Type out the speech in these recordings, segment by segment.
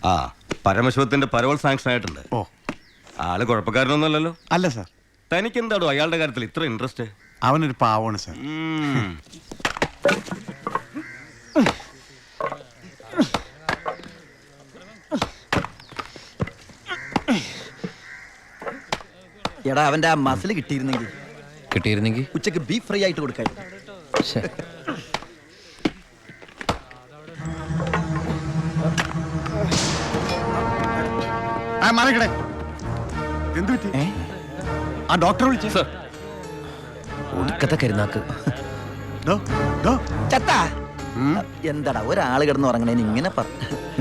ആ പരമശിവത്തിന്റെ parole sanction ആയിട്ടുണ്ട്. ഓ, ആള് കുഴപ്പക്കാരനൊന്നുമല്ലല്ലോ. അല്ല സാർ. തനിക്ക് എന്താടോ അയാളുടെ കാര്യത്തിൽ ഇത്ര ഇൻട്രസ്റ്റ്? അവനൊരു പാവമാണ് സാർ. എടാ അവന്റെ ആ മസിൽ കിട്ടിയിരുന്നെങ്കിൽ ഉച്ചക്ക് ബീഫ് ഫ്രൈ ആയിട്ട് കൊടുക്കാൻ. എന്ത് പറ്റി? ആ ഡോക്ടറെ വിളിച്ചു. ഒടുക്കത്തെ കരുനാക്ക്. എന്താടാ ഒരാള് കിടന്ന് ഉറങ്ങണേന് ഇങ്ങനെ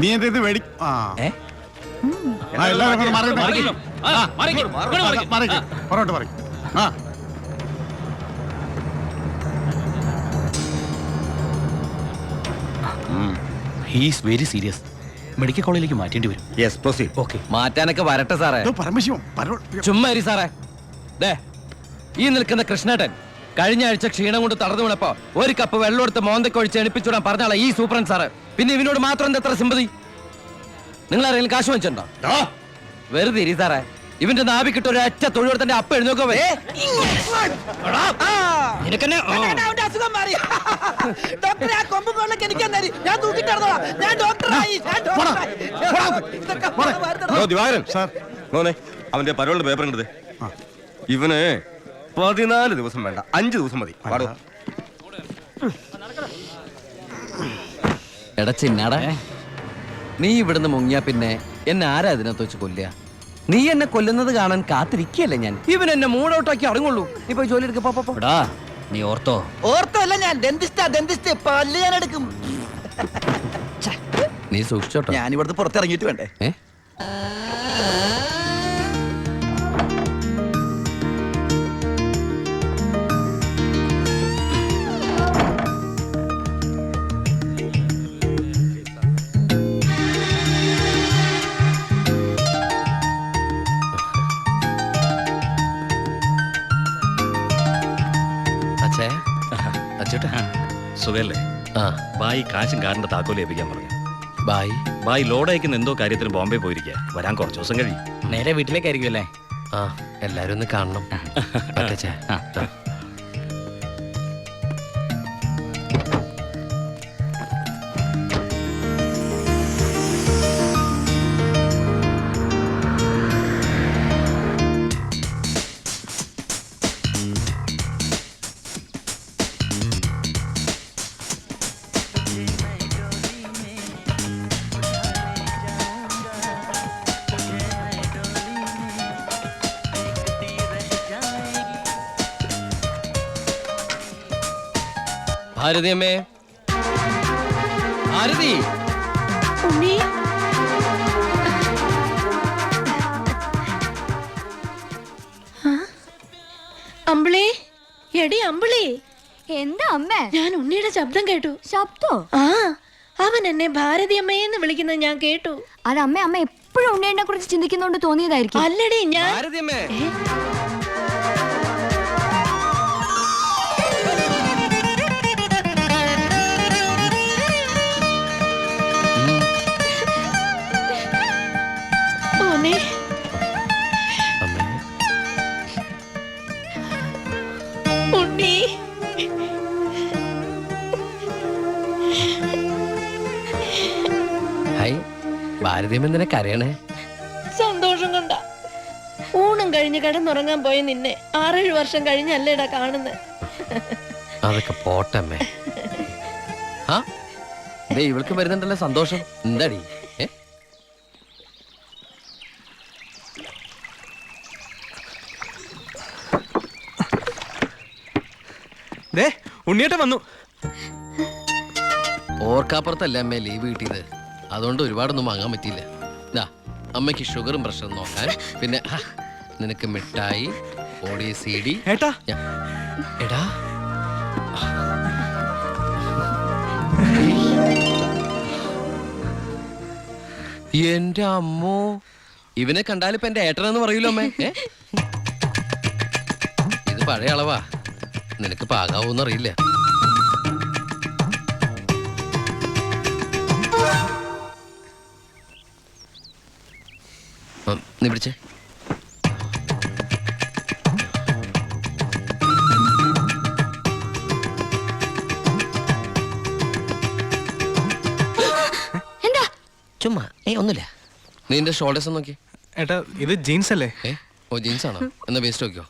നീ എന്ത് മേടി? പുറകോട്ട് പറയും. He's very serious. മെഡിക്കൽ കോളേജിലേക്ക് മാറ്റേണ്ടി വരും. Yes proceed. ഓക്കെ, മാറ്റാനൊക്കെ വരട്ടെ സാറേ. പരമശിവം ചുമ്മാ ഇരി സാറേ. ദേ ഈ നിൽക്കുന്ന കൃഷ്ണേട്ടൻ കഴിഞ്ഞ ആഴ്ച ക്ഷീണം കൊണ്ട് തളർന്നു വീണപ്പോ ഒരു കപ്പ് വെള്ളം എടുത്ത് മോന്തക്കൊഴിച്ച് എണിപ്പിച്ചുവിടാൻ പറഞ്ഞാളാ ഈ സൂപ്രണ്ട് സാറ്. പിന്നെ ഇവനോട് മാത്രം എന്താ എത്ര സിമ്പതി? നിങ്ങൾ ആരെങ്കിലും കാശ് വെച്ചിട്ടുണ്ടോ? വെറുതെ ഇരി സാറേ. ഇവന്റെ നാവിക്കിട്ട് ഒരു അറ്റ തൊഴിലെടുത്തന്റെ അപ്പ എഴുന്നോക്കോ. അവന്റെ പരോളിന്റെ പേപ്പർ ഉണ്ട്. ഇവന് 14 ദിവസം വേണ്ട, 5 ദിവസം മതി. എടാ ചിന്നാടാ, നീ ഇവിടുന്ന് മുങ്ങിയാ പിന്നെ എന്നെ ആരാ ഇതിനകത്ത് വെച്ച് കൊല്ലുക? നീ എന്നെ കൊല്ലുന്നത് കാണാൻ കാത്തിരിക്കല്ലേ ഞാൻ. ഇവൻ എന്നെ മൂടൗട്ടാക്കി അടങ്ങുള്ളൂ. നീ പോയി ജോലി എടുക്കപ്പാ. നീ ഓർത്തോ അല്ല, ഞാൻ ഡെന്റിസ്റ്റ് പല്ല് ഞാൻ എടുക്കും. നീ സൂക്ഷിച്ചോട്ടോ. ഞാൻ ഇവിടുന്ന് പുറത്തിറങ്ങിയിട്ട് വേണ്ടേ? സുഖല്ലേ? ബായി കാശും കാറിന്റെ താക്കോല് ഏൽപ്പിക്കാൻ പറഞ്ഞു. ബായി ലോഡ് അയക്കുന്ന എന്തോ കാര്യത്തിന് ബോംബെ പോയിരിക്കുക. വരാൻ കുറച്ച് ദിവസം കഴിയും. നേരെ വീട്ടിലേക്കായിരിക്കും അല്ലേ? എല്ലാരും ഒന്ന് കാണണം. ഭാരതി അമ്മേ, ഭാരതി. അമ്പിളി, എടി അമ്പിളി. എന്താ അമ്മേ? ഞാൻ ഉണ്ണിയുടെ ശബ്ദം കേട്ടു. ശബ്ദോ? ആ, അവൻ എന്നെ ഭാരതി അമ്മയെന്ന് വിളിക്കുന്നത് ഞാൻ കേട്ടു. അത് അമ്മ എപ്പോഴും ഉണ്ണിയെ കുറിച്ച് ചിന്തിക്കുന്നോണ്ട് തോന്നിയതായിരിക്കും. അല്ലടി, ഞാൻ ഭാരതി അമ്മേ. ഉണ്ണി, ഹായ്. ഭാരതി അമ്മ എന്തിനാ കരയണേ? സന്തോഷം കൊണ്ട. ഊണും കഴിഞ്ഞ് കിടന്നുറങ്ങാൻ പോയ നിന്നെ 6-7 വർഷം കഴിഞ്ഞല്ലേടാ കാണുന്നത്. അതൊക്കെ പോട്ടമ്മേ. ഇവൾക്ക് വരുന്നുണ്ടല്ലോ സന്തോഷം. എന്താടി? ഉണ്ണിയേട്ടൻ വന്നു. ഓർക്കാപ്പുറത്തല്ലേ അമ്മേ ലീവ് കിട്ടിയത്. അതുകൊണ്ട് ഒരുപാടൊന്നും വാങ്ങാൻ പറ്റിയില്ല. അമ്മയ്ക്ക് ഷുഗറും പ്രഷറും നോക്കാൻ, പിന്നെ നിനക്ക് മിഠായി, ഓഡിയോ CD. ഏട്ടാ എടാ, എന്റെ അമ്മോ, ഇവനെ കണ്ടാലിപ്പോ എന്റെ ഏട്ടനെന്ന് പറയൂലോ അമ്മേ. ഇത് പഴയ അളവാ, നിനക്ക് പാകാവൂന്നറിയില്ല. നീ പിടിച്ചേ. എന്താ? ചുമ്മാ ഒന്നുമില്ല. നീ എന്റെ ഷോൾഡേഴ്സ് നോക്കി. ഏട്ടാ ഇത് ജീൻസ് അല്ലേ? ഓ ജീൻസ് ആണോ? എന്നാ വേസ്റ്റ് നോക്കിയോ.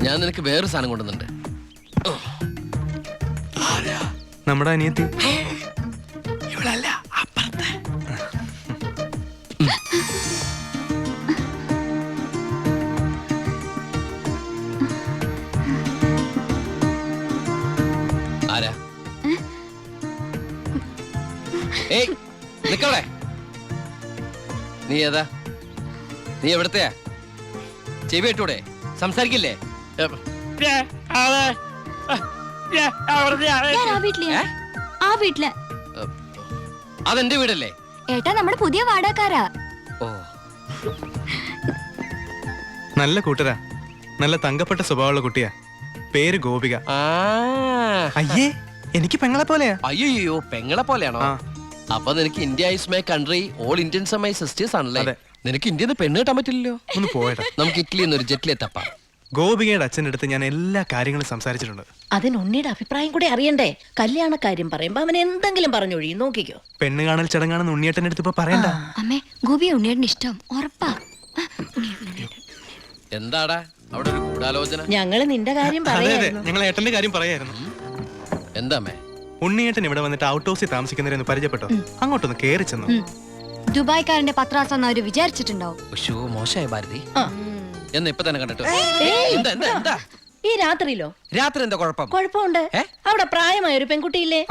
ഞാൻ നിനക്ക് വേറൊരു സാധനം കൊണ്ടുവന്നുണ്ട്. നമ്മുടെ അനിയത്തി. ആരാ? ഏയ് നിക്കവിടെ. നീ ഏതാ? നീ എവിടത്തെയാ? ചെവി ഇട്ടൂടെ? സംസാരിക്കില്ലേ? ഞാൻ ആ വീട്ടിലെ ആ വീട്ടില്. അതെന്റെ വീടല്ലേ? ഏട്ടാ നമ്മുടെ പുതിയ വാടകക്കാരാ. ഓ നല്ല കൂട്ടരാ, നല്ല തങ്കപ്പെട്ട സ്വഭാവമുള്ള കുട്ടിയാ. പേര് ഗോപിക. അയ്യേ എനിക്ക് പെങ്ങളെ പോലെയാ. അയ്യോ പെങ്ങളെ പോലെയാണോ? ആ. അപ്പൊ നിനക്ക് India is my country, all Indians are my sisters ആണല്ലേ? അതെ. നിനക്ക് ഇന്ത്യന്ന് പെണ്ണ് കിട്ടാൻ പറ്റില്ലല്ലോ. ഒന്ന് പോയടാ. നമുക്ക് ഇറ്റലിയിൽ നിന്ന് ഒരു ജെറ്റിലെ തപ്പാം. ഗോപികയുടെ അച്ഛൻ്റെ അടുത്ത് ഞാൻ എല്ലാ കാര്യങ്ങളും സംസാരിച്ചിട്ടുണ്ട്. അതിന് ഉണ്ണിയുടെ അഭിപ്രായം കൂടെ അറിയണ്ടേ? കല്യാണക്കാര്യം പറയുമ്പോ അവൻ എന്തെങ്കിലും പറഞ്ഞൊഴിയും, നോക്കിക്കോ. പെണ്ണ് കാണൽ ചടങ്ങാണെന്ന് ഉണ്ണിയേട്ടൻ്റെ അടുത്ത് ഇപ്പൊ പറയണ്ട. അമ്മേ ഗോപി ഉണ്ണിയേട്ടന് ഇഷ്ടം ഉറപ്പാ. എന്താടാ അവിടെ ഒരു ഗൂഢാലോചന? ഞങ്ങള് നിന്റെ കാര്യം അതെ അതെ, പറയായിരുന്നു. ഞങ്ങൾ ഏട്ടന്റെ കാര്യം പറയായിരുന്നു. എന്താ മേ? ഉണ്ണിയേട്ടൻ ഇവിടെ വന്നിട്ട് ഔട്ട് ഹൗസിൽ താമസിക്കുന്നവരെന്ന് പരിചയപ്പെട്ടോ. അങ്ങോട്ടൊന്ന് കേറി ചെന്നു. ദുബായ്ക്കാരന്റെ പത്രാസം അവര് വിചാരിച്ചിട്ടുണ്ടാവും. മോശമായ ഭാരതി. ആ. എന്ന് ഇപ്പൊ തന്നെ കണ്ടിട്ട്. ഏയ്, എന്താ എന്താ എന്താ? ഈ രാത്രിയിലോ? രാത്രി എന്താ കുഴപ്പം? കുഴപ്പമുണ്ട്. അവിടെ പ്രായമായ ഒരു പെൺകുട്ടിയില്ലേ?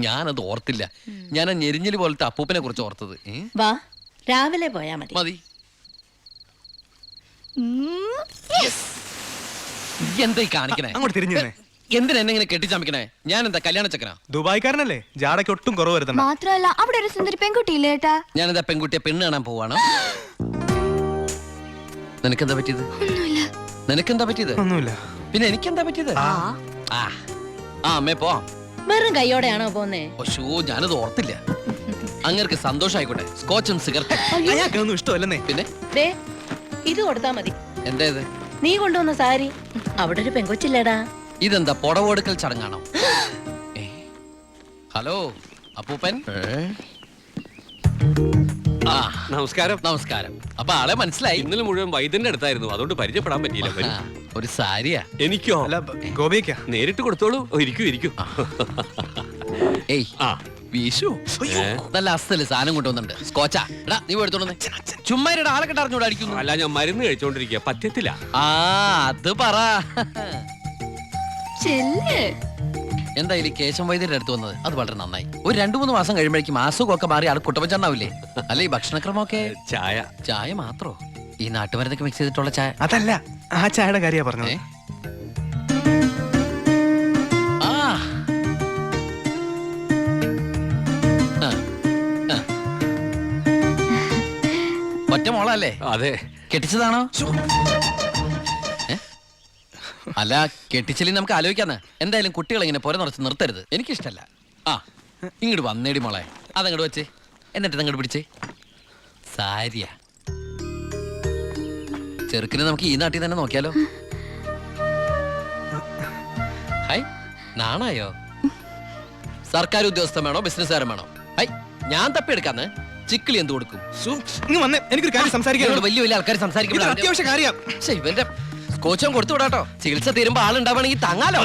ഞാനത് ഓർത്തില്ല. ഞാൻ ആ ഞെരിഞ്ഞില് പോലത്തെ അപ്പൂപ്പനെ കുറിച്ച് ഓർത്തത്. വാ, രാവിലെ പോയാ മതി. മതി. എന്തായി കാണിക്കണേ? അങ്ങോട്ട് തിരിഞ്ഞു തന്നെ. എന്തിനാ എന്നെ ഇങ്ങനെ കെട്ടിച്ചമിക്കണേ? ഞാൻ എന്താ കല്യാണ ചക്കനാ? ദുബായ്ക്കാരനല്ലേ, ജാടയ്ക്ക് ഒട്ടും കുറവ് വരുത്തണ്ട. മാത്രമല്ല അവിടെ ഒരു സുന്ദരി പെൺകുട്ടിയില്ലേ ഏട്ടാ? ഞാൻ എന്താ പെൺകുട്ടിയെ പെണ്ണ് കാണാൻ പോവാണോ? നിനക്കെന്താ പറ്റിയത്? നിനക്കെന്താ പറ്റിയത്? ഒന്നുമില്ല. പിന്നെ എനിക്കെന്താ പറ്റിയത്? ആ അമ്മേ പോവാം. വെറും കൈയോടെയാണോ പോന്നേ? ഞാനത് ഓർത്തില്ല. അങ്ങർക്ക് സന്തോഷായിക്കോട്ടെ. സ്കോച്ചും സിഗരറ്റും. അയാൾക്കൊന്നും ഇഷ്ടമല്ലെന്നേ. പിന്നെ ദേ, ഇത് കൊടുത്താ മതി. എന്താ ഇത്? നീ കൊണ്ടുവന്ന സാരി. അവിടെ ഒരു പെങ്കൊച്ചില്ലേടാ? ഇതെന്താ പുടവെടുക്കൽ ചടങ്ങാണോ? ഹലോ അപ്പൂപ്പൻ. ആ നമസ്കാരം. നമസ്കാരം. അപ്പൊ ആളെ മനസ്സിലായി. ഇന്നലെ മുഴുവൻ വൈദ്യന്റെ അടുത്തായിരുന്നു, അതുകൊണ്ട് പരിചയപ്പെടാൻ പറ്റിയില്ല. വരൂ. ഒരു സാരിയാ. എനിക്കോ? അല്ല ഗോപിക്കാ. നേരിട്ട് കൊടുത്തോളൂ. ഇരിക്കൂ. ഏയ് വീശു. നല്ല അസ്ഥല് സാധനം കൊണ്ടുവന്നുണ്ട്. സ്കോച്ചാ. എടാ നീ എടുത്തോണ്ടേ. ചുമ്മാ ആളെ കെട്ടറിഞ്ഞൂടെ അടിക്കുന്നു. അല്ല, ഞാൻ മരുന്ന് കഴിച്ചോണ്ടിരിക്കുക, പറ്റത്തില്ല. ആ അത് പറ. എന്തായാലും കേശം വൈദ്യരുടെ അടുത്ത് വന്നത് അത് വളരെ നന്നായി. ഒരു 2-3 മാസം കഴിയുമ്പോഴേക്കും അസുഖമൊക്കെ മാറി ആൾ കുട്ടപ്പച്ചണ്ടാവില്ലേ? അല്ല ഈ ഭക്ഷണക്രമമൊക്കെ? ചായ മാത്രോ? ഈ നാട്ടുമരുന്നൊക്കെ മിക്സ് ചെയ്തിട്ടുള്ള ചായ? അതല്ല, ആ ചായയുടെ കാര്യ പറഞ്ഞത്. ഒറ്റ മോളല്ലേ? അതെ. കെട്ടിച്ചതാണോ? അല്ല കെട്ടിച്ചില്ലേ നമുക്ക് ആലോചിക്കാന്ന്. എന്തായാലും കുട്ടികളെ ഇങ്ങനെ പുര നിറച്ച് നിർത്തരുത്, എനിക്കിഷ്ടല്ല. ആ ഇങ്ങോട്ട് വന്നേടി മോളെ. അതങ്ങോട്ട് വെച്ചേ, എന്നിട്ട് അങ്ങോട്ട് പിടിച്ചേ. സാരിയാ. ചെറുക്കിനെ നമുക്ക് ഈ നാട്ടിൽ തന്നെ നോക്കിയാലോ? ഹൈ നാണായോ? സർക്കാർ ഉദ്യോഗസ്ഥൻ വേണോ ബിസിനസ്സുകാരൻ വേണോ? ഹൈ ഞാൻ തപ്പിയെടുക്കാന്ന്. ചിക്കിളി എന്ത് കൊടുക്കും? എനിക്കൊരു കാര്യം സംസാരിക്കാൻ. വലിയ വലിയ ആൾക്കാർ സംസാരിക്കുമ്പോൾ അത്യാവശ്യ കാര്യം. ഇവന്റെ കോച്ചം കൊടുത്തു വിടാട്ടോ. ചികിത്സ തീരുമ്പോ ആളുണ്ടാവണമെങ്കിൽ താങ്ങാലോ.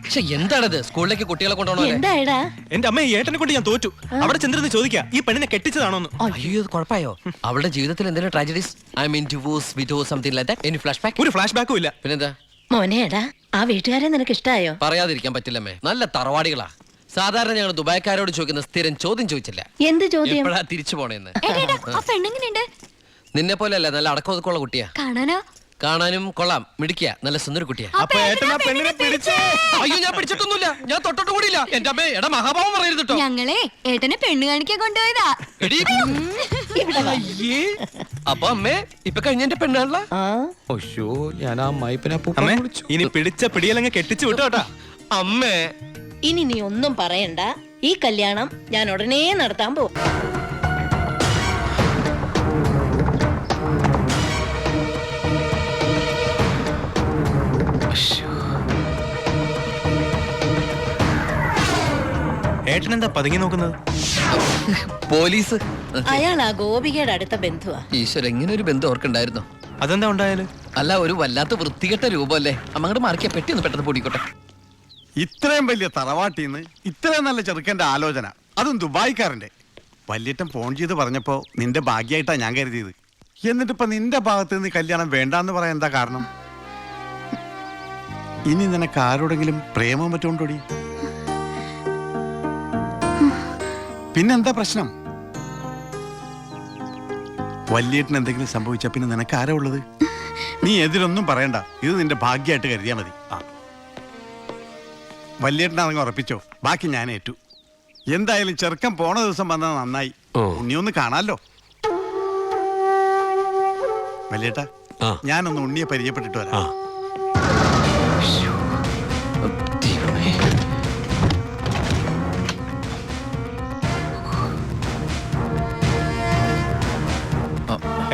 പക്ഷെ എന്താണത്? സ്കൂളിലേക്ക് കുട്ടികളെ കൊണ്ടുപോകണോ? എന്തായടാ? എന്റെ അമ്മ ഏട്ടനെ കൊണ്ട് ഞാൻ തോറ്റു. അവിടെ ചെന്നിരുന്ന് ചോദിക്കാ ഈ പെണ്ണിനെ കെട്ടിച്ചതാണോന്ന്. അയ്യോ കുഴപ്പമായോ? അവളുടെ ജീവിതത്തിൽ എന്തെങ്കിലും tragedies? I mean divorce, widow, something like that? Any flash back? ഒരു ഫ്ലാഷ് ബാക്കും ഇല്ല. പിന്നെന്താ? മോനേടാ, ആ വീട്ടുകാരെ നിനക്ക് ഇഷ്ടായോ? പറയാതിരിക്കാൻ പറ്റില്ലമ്മേ, നല്ല തറവാടികളാ. സാധാരണ ഞങ്ങൾ ദുബായ്ക്കാരോട് ചോദിക്കുന്ന സ്ഥിരം ചോദ്യം ചോദിച്ചില്ല, എന്ത് ചോദ്യം? എപ്പോഴാ തിരിച്ചു പോണേന്ന്. ആ പെണ്ണെങ്ങനെയുണ്ട്? നിന്നെ പോലെ അല്ല, നല്ല അടക്കമൊതുക്കമുള്ള കുട്ടിയാ. കാണാനോ? കാണാനും കൊള്ളാം, മിടിക്കുക, നല്ല സുന്ദര കുട്ടിയാ. അപ്പൊ ഏട്ടൻ ആ പെണ്ണിനെ പിടിച്ചേ. അയ്യോ ഞാൻ പിടിച്ചിട്ടൊന്നുമില്ല, ഞാൻ തൊട്ടിട്ട് കൂടിയില്ല. എന്റെ അമ്മേ എടാ മഹാഭാവം പറയരുത് കേട്ടോ. ഞങ്ങളെ ഏട്ടനെ പെണ്ണ് കാണിക്കാൻ കൊണ്ടുപോയതാ. എടീ. അയ്യേ. അപ്പൊ അമ്മേ ഇപ്പൊ കഴിഞ്ഞ എന്റെ പെണ്ണാണല്ലോ. ഞാൻ ആ അമ്മായിപ്പനെ അമ്മേ ഇനി പിടിച്ച പിടിയലങ്ങ് കെട്ടിച്ചു വിട്ടോട്ടാ. അമ്മേ ഇനി നീ ഒന്നും പറയണ്ട, ഈ കല്യാണം ഞാൻ ഉടനെ നടത്താൻ പോകും. ഏട്ടൻ എന്താ പതുങ്ങി നോക്കുന്നത്? പോലീസ്. അയാൾ ആ ഗോപികയുടെ അടുത്ത ബന്ധുവാ. ഈശ്വര, ഇങ്ങനെ ഒരു ബന്ധം ഓർക്കുണ്ടായിരുന്നു. അതെന്താ ഉണ്ടായാലും? അല്ല, ഒരു വല്ലാത്ത വൃത്തികെട്ട രൂപമല്ലേ. അമ്മങ്ങോട്ട് മാറിക്കാ, പെട്ടി ഒന്ന് പെട്ടെന്ന് പൊടിക്കോട്ടെ. ഇത്രയും വലിയ തറവാട്ടിന്ന് ഇത്രയും നല്ല ചെറുക്കന്റെ ആലോചന, അതും ദുബായിക്കാരന്റെ. വല്യേട്ടൻ ഫോൺ ചെയ്ത് പറഞ്ഞപ്പോ നിന്റെ ഭാഗ്യമായിട്ടാ ഞാൻ കരുതിയത്. എന്നിട്ടിപ്പോ നിന്റെ ഭാഗത്ത് നിന്ന് കല്യാണം വേണ്ടാന്ന് പറയാൻ എന്താ കാരണം? ഇനി നിനക്ക് ആരോടെങ്കിലും പ്രേമം പറ്റുകൊണ്ടോടി? പിന്നെന്താ പ്രശ്നം? വല്യേട്ടന് എന്തെങ്കിലും സംഭവിച്ച പിന്നെ നിനക്ക് ആരാ ഉള്ളത്? നീ എതിരൊന്നും പറയണ്ട, ഇത് നിന്റെ ഭാഗ്യമായിട്ട് കരുതിയാ മതി. ആ, വല്യേട്ടനാണെങ്കിൽ ഉറപ്പിച്ചോ, ബാക്കി ഞാൻ ഏറ്റു. എന്തായാലും ചെറുക്കൻ പോണ ദിവസം വന്നാൽ നന്നായി. ഉണ്ണിയൊന്ന് കാണാലോ. വല്യേട്ടാ, ഞാനൊന്ന് ഉണ്ണിയെ പരിചയപ്പെട്ടിട്ട് വരാം.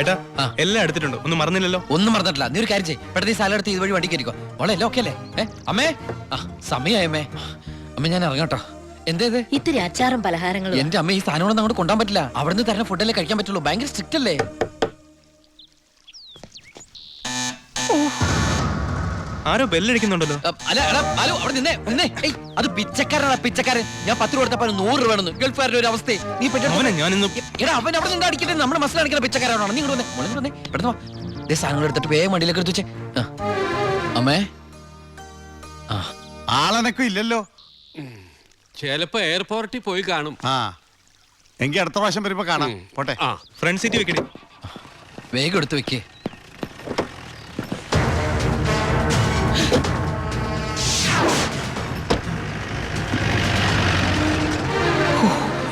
ഏട്ടാ, എല്ലാം എടുത്തിട്ടുണ്ട്, ഒന്നും മറന്നില്ലല്ലോ? ഒന്നും മറന്നിട്ടില്ല. നീ ഒരു കാര്യം ചെയ്യ്, പെട്ടെന്ന് ഈ സ്ഥലം എടുത്ത് ഇതുവഴി വണ്ടി കയറിക്കോ. മോളെ എല്ലാം ഓക്കെ അല്ലേ? അമ്മേ, സമയമായി അമ്മേ. അമ്മ ഞാൻ ഇറങ്ങട്ടോ. എന്തേത്? ഇത്തിരി അച്ചാറും പലഹാരങ്ങളും. എന്റെ അമ്മ, ഈ സാധനങ്ങളൊന്നും അങ്ങോട്ട് കൊണ്ടാൻ പറ്റില്ല. അവിടുന്ന് തരുന്ന ഫുഡല്ലേ കഴിക്കാൻ പറ്റുള്ളൂ. ഭയങ്കര സ്ട്രിക്റ്റ് അല്ലേ? ആരോ ബെല്ലടിക്കുന്നുണ്ടല്ലോ. അല്ല, എടാ, ഹലോ, അവിടെ നിന്നേ നിന്നേ. അത് പിച്ചക്കാരനാ, പിച്ചക്കാരൻ. ഞാൻ 10 രൂപ കൊടുത്തപ്പോ 100 രൂപ വേണമെന്ന്. ഗൾഫുകാരുടെ ഒരു അവസ്ഥ. നീ ഞാനിന്ന് എടാ, അവൻ അവിടെ നിന്ന് അടിക്കട്ടെ. നമ്മുടെ മസിൽ അടിക്കുന്ന പിച്ചക്കാരാണോ? നീ ഇങ്ങോട്ട് വന്നേ, പെട്ടെന്ന് വാ. സാധനങ്ങൾ എടുത്തിട്ട് വേഗം വണ്ടിയിലേക്ക് എടുത്ത് വെച്ചേ. അമ്മേ, ആളനക്കും ഇല്ലല്ലോ. ചിലപ്പോ എയർപോർട്ടിൽ പോയി കാണും. ആ, എങ്കിൽ അടുത്ത പ്രാവശ്യം വരുമ്പോ കാണാം. പോട്ടെ. ഫ്രണ്ട് സീറ്റ് വെക്കണേ. വേഗം എടുത്ത് വെക്കേ.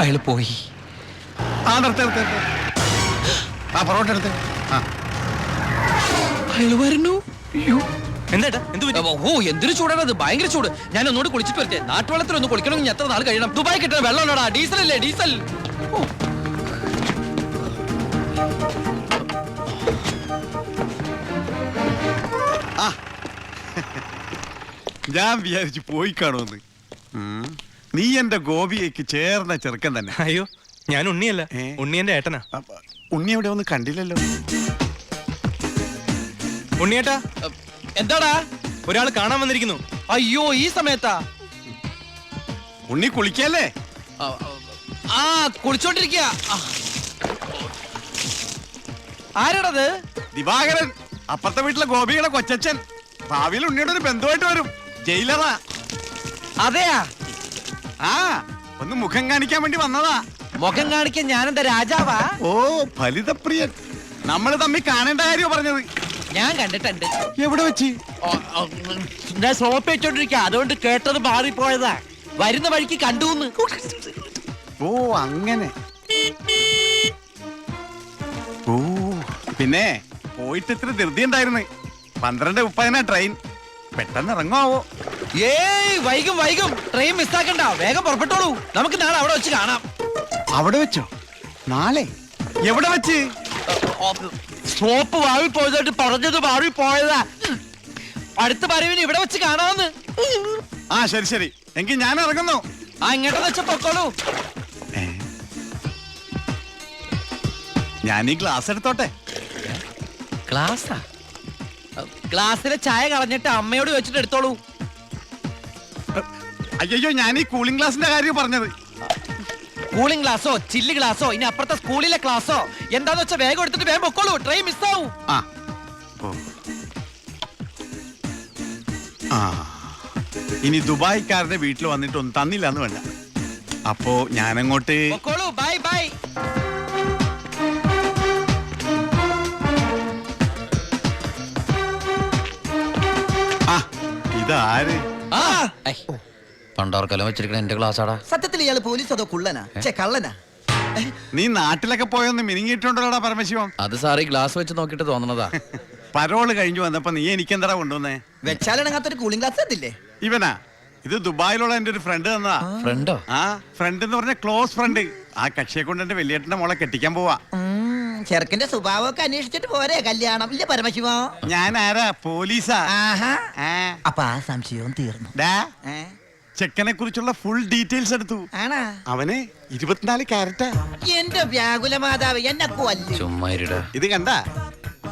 അയാള് പോയി. ആ, നിർത്ത്. ആ, പൊറോട്ട എടുത്ത്. ആ, അയാള് വരുന്നു. എന്താ എന്ത് പറ്റി? ഓ, എന്തൊരു ചൂടാണത്, ഭയങ്കര ചൂട്. ഞാൻ ഒന്നുകൂടി കുളിച്ചിട്ട് വരട്ടെ. നാട്ടുവെള്ളത്തിൽ ഒന്ന് കുളിക്കണമെങ്കിൽ എത്ര നാൾ കഴിയണം? ദുബായ് കിട്ടുന്ന വെള്ളമുള്ളടാ, ഡീസൽ അല്ലേ, ഡീസൽ. ആ. ഞാൻ വിചാരിച്ചു പോയി കാണുമെന്ന്. നീ എന്റെ ഗോപിയേക്ക് ചേർന്ന ചെറുക്കൻ തന്നെ. അയ്യോ, ഞാൻ ഉണ്ണിയല്ല, ഉണ്ണി എന്റെ ഏട്ടനാ. ഉണ്ണി എവിടെ ഒന്നും കണ്ടില്ലല്ലോ. ഉണ്ണിയേട്ടാ, എന്താടാ? ഒരാൾ കാണാൻ വന്നിരിക്കുന്നു. അയ്യോ, ഈ സമയത്താ? ഉണ്ണി കുളിക്കല്ലേ? ആ, കുളിച്ചോണ്ടിരിക്കുക. ആരാടത്? ദിവാകരൻ, അപ്പുറത്തെ വീട്ടിലെ ഗോപിയുടെ കൊച്ചച്ഛൻ. ഭാവിയിൽ ഉണ്ണിയുടെ ഒരു ബന്ധുവായിട്ട് വരും. ജയിലറാ. അതെയാ? ആ, ഒന്ന് മുഖം കാണിക്കാൻ വേണ്ടി വന്നതാ. മുഖം കാണിക്കാൻ ഞാനെന്താ രാജാവാ? ഓ, ഫലിതപ്രിയൻ. നമ്മള് തമ്മിൽ കാണേണ്ട കാര്യം പറഞ്ഞത്. ഞാൻ കണ്ടിട്ടുണ്ട്. എവിടെ വെച്ച്? ഞാൻ സോപ്പ് വെച്ചോണ്ടിരിക്കുക, അതുകൊണ്ട് കേട്ടത് മാറിപ്പോയതാ. വരുന്ന വഴിക്ക് കണ്ടുന്ന്. ഓ, അങ്ങനെ. ഓ, പിന്നെ പോയിട്ട് ഇത്ര ധൃതി ഉണ്ടായിരുന്നു. 12:30 ട്രെയിൻ. പെട്ടെന്ന് ഇറങ്ങുവോ? ഏയ്, വൈകും. ട്രെയിൻ മിസ്സാക്കണ്ട, വേഗം പുറപ്പെട്ടോളൂ. നമുക്ക് നാളെ അവിടെ വെച്ച് കാണാം. അവിടെ വെച്ചോ? നാളെ? എവിടെ വെച്ച്? സോപ്പ് മാറിപ്പോയതായിട്ട് പറഞ്ഞത് മാറിപ്പോയതാ. അടുത്ത വരവിന് ഇവിടെ വെച്ച് കാണാമെന്ന്. ആ, ശരി. എങ്കിൽ ഞാൻ ഇറങ്ങുന്നു. ആ, ഇങ്ങോട്ടെന്ന് വെച്ച പൊക്കോളൂ. ഞാൻ ഈ ഗ്ലാസ് എടുത്തോട്ടെ. ഗ്ലാസാ? ഗ്ലാസ്സിലെ ചായ കളഞ്ഞിട്ട് അമ്മയോട് വെച്ചിട്ട് എടുത്തോളൂ. അയ്യോ, ഞാൻ ഈ കൂളിംഗ് ഗ്ലാസിന്റെ കാര്യം പറഞ്ഞത്. കൂളിംഗ് ഗ്ലാസോ ചില്ല് ഗ്ലാസോ ഇനി അപ്പുറത്തെ സ്കൂളിലെ ക്ലാസ്സോ എന്താന്ന് വെച്ചാൽ വേഗം എടുത്തിട്ട് വേഗം പൊക്കോളൂ. ട്രെയിൻ മിസ്സാവും. ഇനി ദുബായിക്കാരുടെ വീട്ടിൽ വന്നിട്ട് ഒന്നും തന്നില്ല എന്ന് വേണ്ട. അപ്പോ ഞാനങ്ങോട്ട് പൊക്കോളൂ. ബൈ. ആ, ഇതാര്? പണ്ടോർക്കലം വെച്ചിരിക്കണ എന്റെ ക്ലാസ്സാടാ. സത്യത്തിൽ ഇയാള് പോലീസ് അതോ കുള്ളനാ? കള്ളനാ? നീ നാട്ടിലൊക്കെ പോയൊന്ന് മിനിങ്ങിയിട്ടുണ്ടല്ലോടാ പരമശിവം. അത് സാറ് ഈ ഗ്ലാസ് വെച്ച് നോക്കിട്ട് തോന്നണതാ. പരോള് കഴിഞ്ഞു വന്നപ്പോ നീ എനിക്കെന്താ കൊണ്ടുവന്നേ? വെച്ചാലിണങ്ങാത്തൊരു കൂളിംഗ് ഗ്ലാസ് അതില്ലേ? ഇവനാ? ഇത് ദുബായിലുള്ള എന്റെ ഒരു ഫ്രണ്ട് തന്നതാ. ഫ്രണ്ടോ? ആ ഫ്രണ്ട് എന്ന് പറഞ്ഞ ക്ലോസ് ഫ്രണ്ട്. ആ കക്ഷിയെ കൊണ്ട് എന്റെ വലിയേട്ടന്റെ മോളെ കെട്ടിക്കാൻ പോവാ. ചെറുക്കന്റെ സ്വഭാവമൊക്കെ അന്വേഷിച്ചിട്ട് പോരെ കല്യാണം ഇല്ല പരമശിവ. ഞാൻ ആരാ? പോലീസാ. അപ്പൊ ആ സംശയവും തീർന്നു. ചെക്കനെ കുറിച്ചുള്ള ഫുൾ ഡീറ്റെയിൽസ് എടുത്തു. ആണാ? അവന് 24 ക്യാരറ്റാ. എന്റെ വ്യാകുല മാതാവ് എന്നെ കൊല്ലും. ചുമ്മാ ഇരുടാ. ഇത് കണ്ട,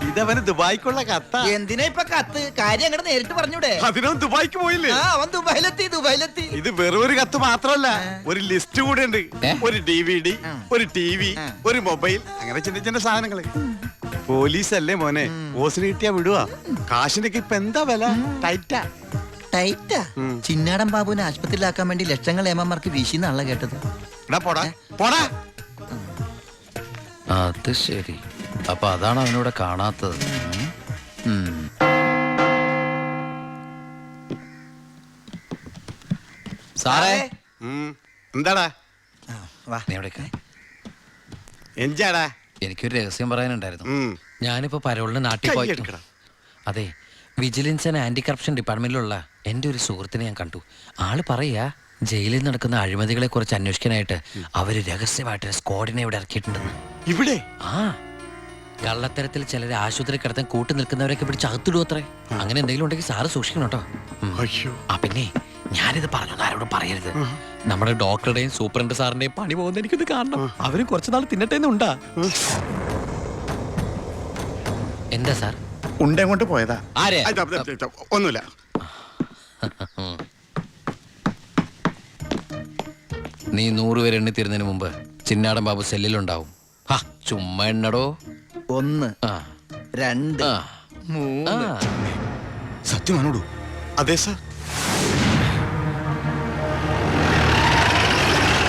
ഇതവന് ദുബായിക്കുള്ള കത്ത. എന്തിനാ ഇപ്പൊ കത്ത്? കാര്യം അങ്ങോട്ട് നേരിട്ട് പറഞ്ഞൂടെ? അതിനും ദുബായിക്ക് പോയില്ലേ? ആ, അവൻ ദുബായിലെത്തി. ഇത് വെറും ഒരു കത്ത് മാത്രമല്ല, ഒരു ലിസ്റ്റ് കൂടെ ഉണ്ട്. ഒരു DVD, ഒരു TV, ഒരു മൊബൈൽ, അങ്ങനെ ചിന്ന ചിന്ന സാധനങ്ങള്. പോലീസ് അല്ലേ മോനെ, ഓസിന് കിട്ടിയാ വിടുവാ. കാശിനൊക്കെ ഇപ്പൊ എന്താ വില? ടൈറ്റാ. ചിന്നാടൻ ബാബുവിനെ ആശുപത്രിയിലാക്കാൻ വേണ്ടി ലക്ഷങ്ങൾ ഏമാർക്ക് വീശിന്നാണല്ലോ കേട്ടത്. പോടാ പോടാ. അത് ശരി. അപ്പൊ അതാണ് അവനോട് കാണാത്തത്. സാറേ, എന്താടാ? നീ എവിടേക്കാ? എഞ്ചാടാ? എനിക്കൊരു രഹസ്യം പറയാനുണ്ടായിരുന്നു. ഉം. ഞാനിപ്പോ പരോളിന് നാട്ടിൽ പോയി. കയ്യെടുക്കടാ. അതെ, വിജിലൻസ് ആൻഡ് ആന്റി കറപ്ഷൻ ഡിപ്പാർട്ട്മെന്റിലുള്ള എൻ്റെ ഒരു സുഹൃത്തിനെ ഞാൻ കണ്ടു. ആള് പറയാ ജയിലിൽ നടക്കുന്ന അഴിമതികളെ കുറിച്ച് അന്വേഷിക്കാനായിട്ട് അവര് രഹസ്യമായിട്ട് സ്ക്വാഡിനെ ഇവിടെ ഇറക്കിയിട്ടുണ്ടെന്ന്. ഇവിടെ? ആ, കള്ളത്തരത്തിൽ ചിലരെ ആശുപത്രി കിടത്താൻ കൂട്ടി നിൽക്കുന്നവരൊക്കെ പിടിച്ച് അകത്തിടും അത്രേ. അങ്ങനെ എന്തെങ്കിലും ഉണ്ടെങ്കിൽ സാറ് സൂക്ഷിക്കണം കേട്ടോ. ആ പിന്നെ ഞാനിത് പറഞ്ഞു, ആരോടും പറയരുത്. നമ്മുടെ ഡോക്ടറുടെയും സൂപ്രണ്ട് സാറിന്റെയും പണി പോകുന്ന എനിക്കിത് കാണണം. അവരും കുറച്ചുനാൾ തിന്നട്ടേന്നുണ്ടാ. എന്താ സാർ? ഉണ്ടേ കൊണ്ട് പോയതാ. ആരെ? ഒന്നുമില്ല. നീ 100 പേര് എണ്ണി തീരുന്നതിന് മുമ്പ് ചിന്നാടൻ ബാബു സെല്ലിലുണ്ടാവും. ചുമ്മാ എണ്ണടോ. 1 ആ 2 ആ 3. സത്യമാണോടു? അതെ സാർ.